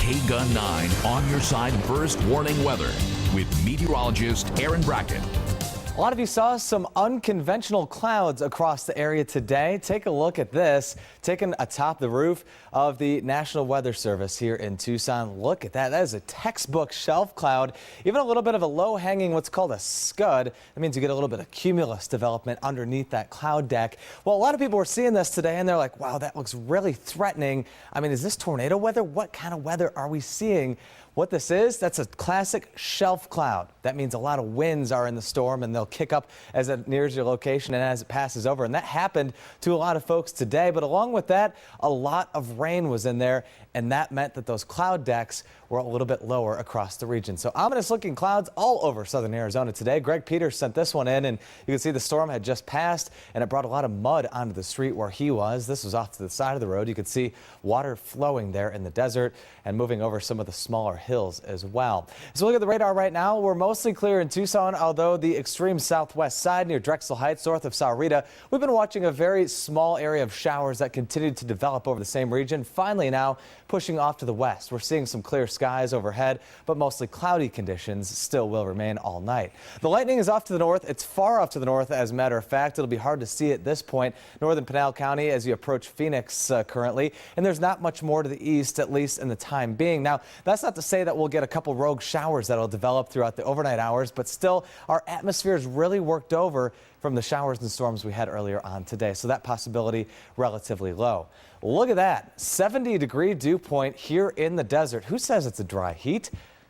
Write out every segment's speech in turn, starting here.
KGUN-9 on your side first warning weather with meteorologist Aaron Brackett. A lot of you saw some unconventional clouds across the area today. Take a look at this, taken atop the roof of the National Weather Service here in Tucson. Look at that. That is a textbook shelf cloud, even a little bit of a low-hanging, what's called a scud. That means you get a little bit of cumulus development underneath that cloud deck. Well, a lot of people were seeing this today, and they're like, wow, that looks really threatening. I mean, is this tornado weather? What kind of weather are we seeing? What this is, that's a classic shelf cloud. That means a lot of winds are in the storm and they'll kick up as it nears your location and as it passes over. And that happened to a lot of folks today. But along with that, a lot of rain was in there, and that meant that those cloud decks were a little bit lower across the region. So ominous looking clouds all over southern Arizona today. Greg Peters sent this one in, and you can see the storm had just passed and it brought a lot of mud onto the street where he was. This was off to the side of the road. You could see water flowing there in the desert and moving over some of the smaller hills as well. So look at the radar right now. We're mostly clear in Tucson, although the extreme southwest side near Drexel Heights, north of Sahuarita, we've been watching a very small area of showers that continued to develop over the same region. Finally now pushing off to the west. We're seeing some clear skies overhead, but mostly cloudy conditions still will remain all night. The lightning is off to the north. It's far off to the north, as a matter of fact. It'll be hard to see at this point. Northern Pinal County as you approach Phoenix currently, and there's not much more to the east, at least in the time being. Now, that's not to say that we'll get a couple rogue showers that'll develop throughout the overnight hours, but still our atmosphere is really worked over from the showers and storms we had earlier on today. So that possibility relatively low. Look at that 70-degree dew point here in the desert. Who says it's a dry heat?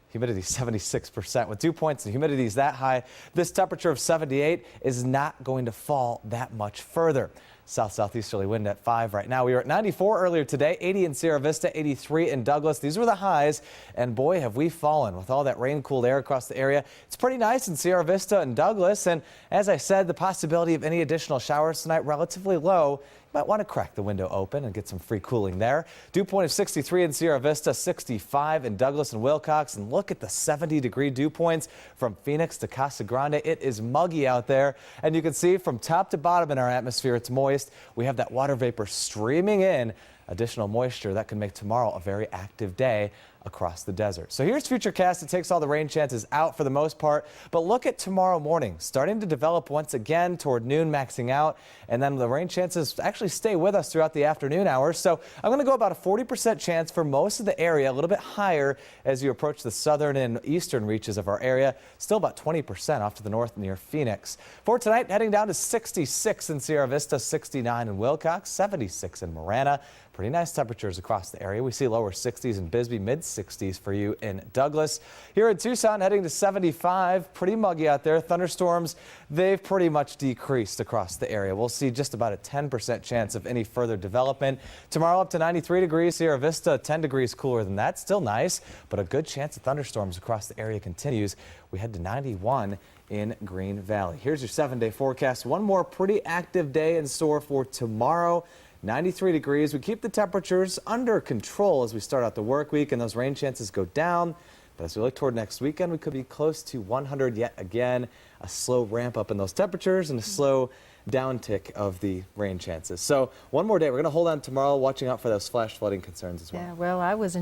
Humidity 76%. With dew points and humidities that high, this temperature of 78 is not going to fall that much further. South-southeasterly wind at 5 right now. We were at 94 earlier today, 80 in Sierra Vista, 83 in Douglas. These were the highs, and boy, have we fallen with all that rain-cooled air across the area. It's pretty nice in Sierra Vista and Douglas, and as I said, the possibility of any additional showers tonight relatively low. You might want to crack the window open and get some free cooling there. Dew point of 63 in Sierra Vista, 65 in Douglas and Wilcox, and look at the 70-degree dew points from Phoenix to Casa Grande. It is muggy out there, and you can see from top to bottom in our atmosphere, it's moist. We have that water vapor streaming in, additional moisture that can make tomorrow a very active day across the desert. So here's FUTURECAST. It takes all the rain chances out for the most part, but look at tomorrow morning, starting to develop once again toward noon, maxing out, and then the rain chances actually stay with us throughout the afternoon hours. So I'm going to go about a 40% chance for most of the area, a little bit higher as you approach the southern and eastern reaches of our area. Still about 20% off to the north near Phoenix. For tonight, heading down to 66 in Sierra Vista, 69 in Wilcox, 76 in Marana. Pretty nice temperatures across the area. We see lower 60s in Bisbee, mid 60s for you in Douglas. Here in Tucson, heading to 75. Pretty muggy out there. Thunderstorms, they've pretty much decreased across the area. We'll see just about a 10% chance of any further development. Tomorrow up to 93 degrees. Sierra Vista, 10 degrees cooler than that. Still nice, but a good chance of thunderstorms across the area continues. We head to 91 in Green Valley. Here's your 7-day forecast. One more pretty active day in store for tomorrow. 93 degrees. We keep the temperatures under control as we start out the work week, and those rain chances go down. But as we look toward next weekend, we could be close to 100 yet again. A slow ramp up in those temperatures and a slow downtick of the rain chances. So one more day. We're going to hold on tomorrow, watching out for those flash flooding concerns as well. Yeah, well, I was